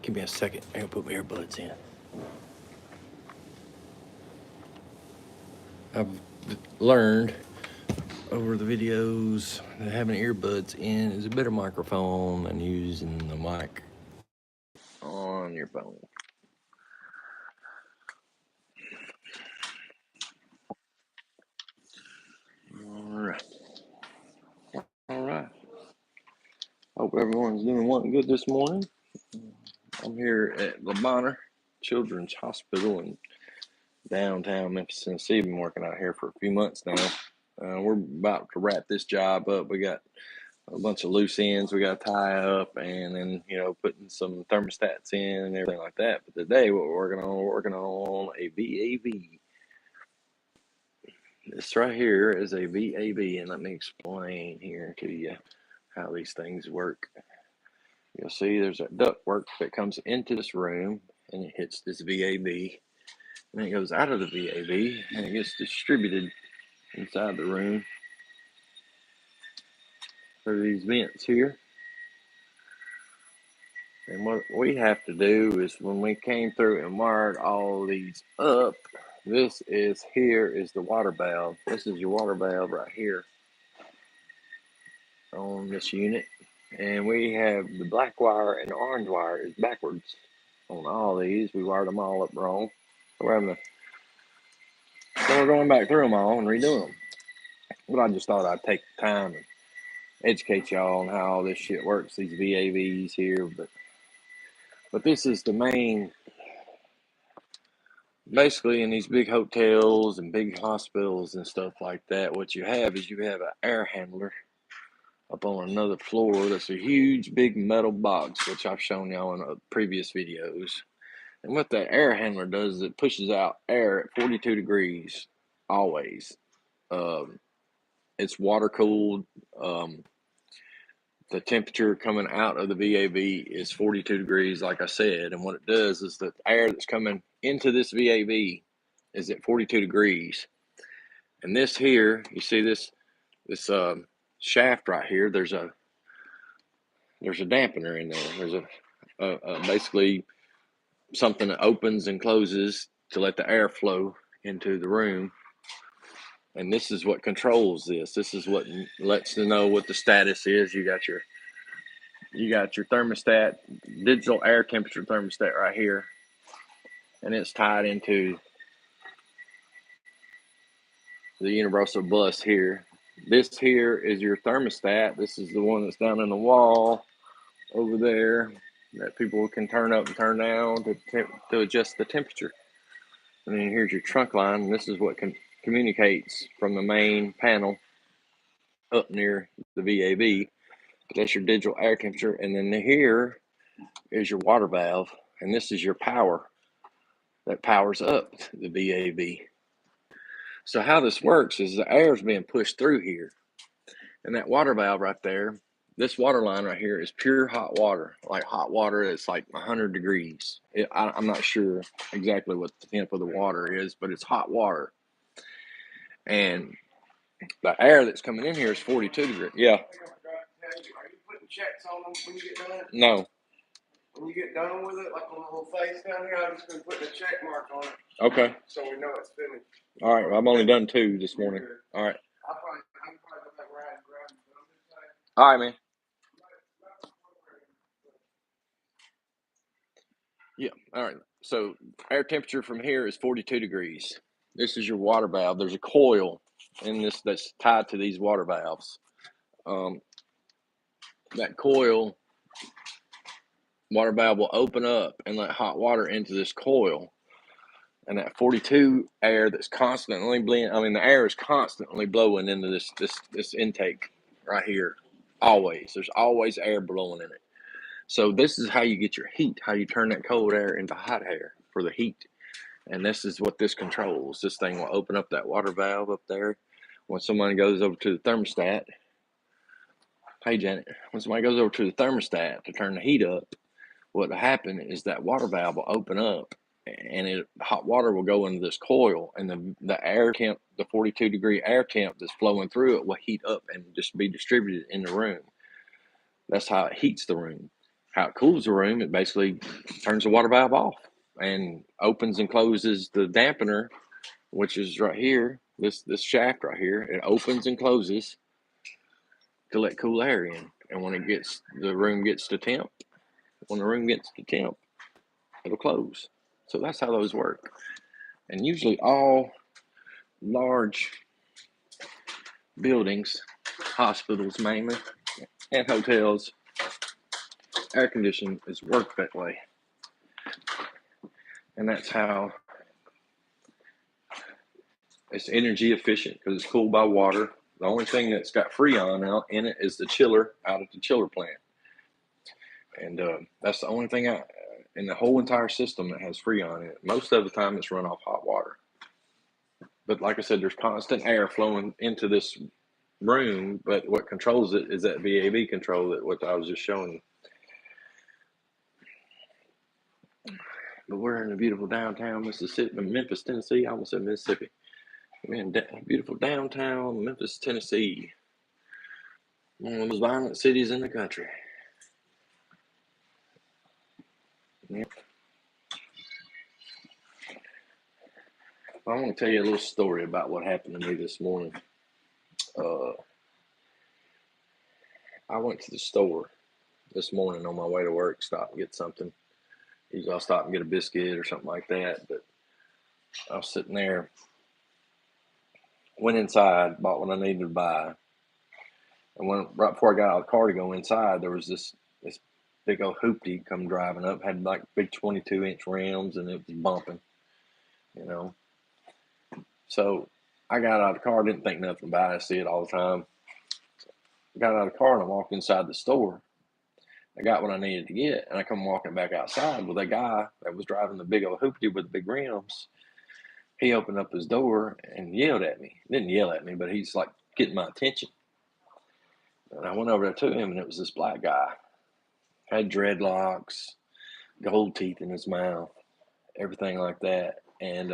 Give me a second. I'm gonna put my earbuds in. I've learned over the videos that having earbuds in is a better microphone than using the mic on your phone. All right. Hope everyone's doing one good this morning. I'm here at Le Bonheur Children's Hospital in downtown Memphis, Tennessee. Been working out here for a few months now. We're about to wrap this job up. We got a bunch of loose ends we got to tie up, and then putting some thermostats in and everything like that. But today, what we're working on a VAV. This right here is a VAV, and let me explain here to you how these things work. You'll see there's a ductwork that comes into this room, and it hits this VAV, and it goes out of the VAV, and it gets distributed inside the room through these vents here. And what we have to do is, when we came through and wired all these up, here is the water valve. This is your water valve right here on this unit. And we have the black wire and the orange wire is backwards on all these. We wired them all up wrong. So we're going back through them all and redoing them. But I just thought I'd take the time and educate y'all on how all this shit works, these VAVs here. But this is the main. Basically, in these big hotels and big hospitals and stuff like that, what you have is an air handler up on another floor. That's a huge, big metal box, which I've shown y'all in previous videos. And what that air handler does is it pushes out air at 42 degrees, always. It's water cooled. The temperature coming out of the VAV is 42 degrees, like I said. And what it does is the air that's coming into this VAV is at 42 degrees. And this here, you see this shaft right here, there's a dampener in there. There's basically something that opens and closes to let the air flow into the room. And this is what controls this. This is what lets you know what the status is. You got your thermostat, digital air temperature thermostat right here, and it's tied into the universal bus here. This here is your thermostat. This is the one that's down in the wall over there that people can turn up and turn down to adjust the temperature. And then here's your trunk line, and this is what communicates from the main panel up near the VAV. That's your digital air temperature. And then here is your water valve, and this is your power that powers up the VAV. So how this works is the air is being pushed through here, and that water valve right there, this water line right here is pure hot water, like hot water that's like 100 degrees. I'm not sure exactly what the temp of the water is, but it's hot water. And the air that's coming in here is 42 degrees. Yeah. Are you putting checks on them when you get done? No. When you get done with it, like on the little face down here, I'm just going to put a check mark on it. Okay. So we know it's finished. All right. Well, I've only done 2 this morning. All right. I can probably go back right and grab them, but I'm just saying. All right, man. Yeah. All right. So air temperature from here is 42 degrees. This is your water valve. There's a coil in this that's tied to these water valves. That coil water valve will open up and let hot water into this coil. And that 42 air that's constantly the air is constantly blowing into this intake right here. Always. There's always air blowing in it. So this is how you get your heat, how you turn that cold air into hot air for the heat. And this is what this controls. This thing will open up that water valve up there. When somebody goes over to the thermostat, hey Janet, when somebody goes over to the thermostat to turn the heat up, what will happen is that water valve will open up, and hot water will go into this coil, and the air temp, the 42 degree air temp that's flowing through it will heat up and just be distributed in the room. That's how it heats the room. how it cools the room, it basically turns the water valve off and opens and closes the dampener, which is right here, this shaft right here. It opens and closes to let cool air in. And when the room gets to temp, it'll close. So that's how those work. And usually all large buildings, hospitals mainly, and hotels, air conditioning is worked that way. And that's how it's energy efficient, because it's cooled by water. The only thing that's got Freon out in it is the chiller out at the chiller plant. And that's the only thing in the whole entire system that has Freon in it. Most of the time it's run off hot water. But like I said, there's constant air flowing into this room, but what controls it is that VAV control, that what I was just showing you. But we're in the beautiful downtown Memphis, Tennessee. I almost said Mississippi. We're in beautiful downtown Memphis, Tennessee. One of the most violent cities in the country. Yep. I want to tell you a little story about what happened to me this morning. I went to the store this morning on my way to work, stopped and get something. Usually I'll stop and get a biscuit or something like that, but I was sitting there, went inside, bought what I needed to buy, and right before I got out of the car to go inside, there was this big old hoopty come driving up, had like big 22-inch rims, and it was bumping, you know. So I got out of the car, didn't think nothing about it. I see it all the time. Got out of the car and I walked inside the store. I got what I needed to get, and I come walking back outside with a guy that was driving the big old hoopty with the big rims. He opened up his door and yelled at me. Didn't yell at me, but he's like getting my attention. And I went over there to him, and it was this black guy. Had dreadlocks, gold teeth in his mouth, everything like that. And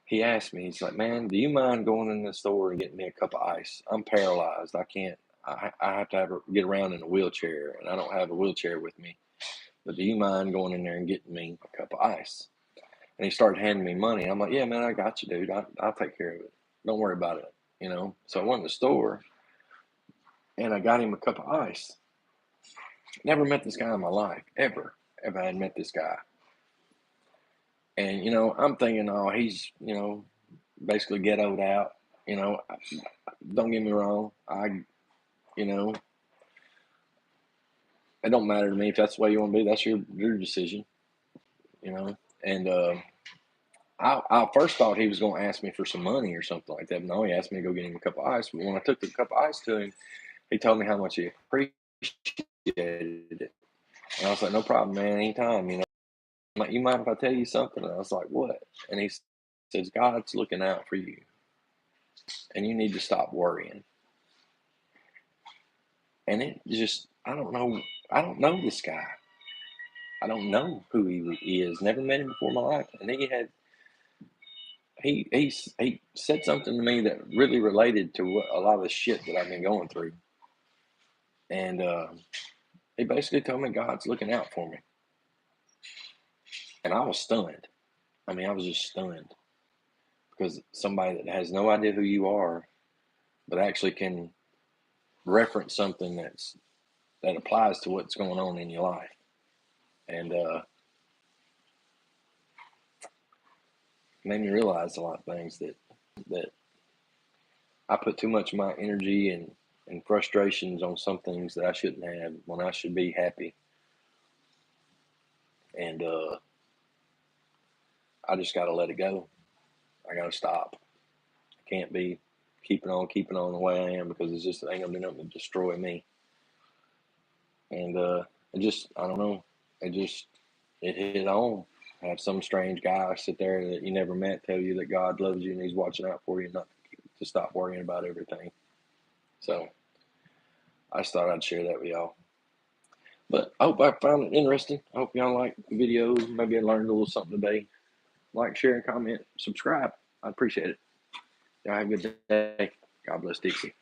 he asked me, he's like, "Man, do you mind going in the store and getting me a cup of ice? I'm paralyzed. I can't. I have to get around in a wheelchair, and I don't have a wheelchair with me. But do you mind going in there and getting me a cup of ice?" And he started handing me money. I'm like, "Yeah, man, I got you, dude. I'll take care of it. Don't worry about it, you know." So I went to the store, and I got him a cup of ice. Never met this guy in my life, ever had met this guy. And, you know, I'm thinking, oh, he's, you know, basically ghettoed out. You know, don't get me wrong. You know, it don't matter to me if that's the way you want to be. That's your decision, you know. And I first thought he was going to ask me for some money or something like that. But no, he asked me to go get him a cup of ice. But when I took the cup of ice to him, he told me how much he appreciated it. And I was like, "No problem, man. Anytime, you know. Like, you mind if I tell you something?" And I was like, "What?" And he says, "God's looking out for you, and you need to stop worrying." And it just, I don't know this guy. I don't know who he is. Never met him before in my life. And he said something to me that really related to a lot of the shit that I've been going through. And he basically told me God's looking out for me. And I was stunned. I mean, I was just stunned, because somebody that has no idea who you are, but actually can reference something that applies to what's going on in your life. And made me realize a lot of things that I put too much of my energy and frustrations on some things that I shouldn't have, when I should be happy. And I just got to let it go. I got to stop. I can't be keeping on the way I am, because it ain't gonna do nothing to destroy me. And I don't know. It hit home. Have some strange guy sit there that you never met tell you that God loves you and he's watching out for you, not to stop worrying about everything. So I just thought I'd share that with y'all. But I hope I found it interesting. I hope y'all like the videos. Maybe I learned a little something today. Like, share, and comment, subscribe. I appreciate it. Y'all have a good day. God bless Dixie.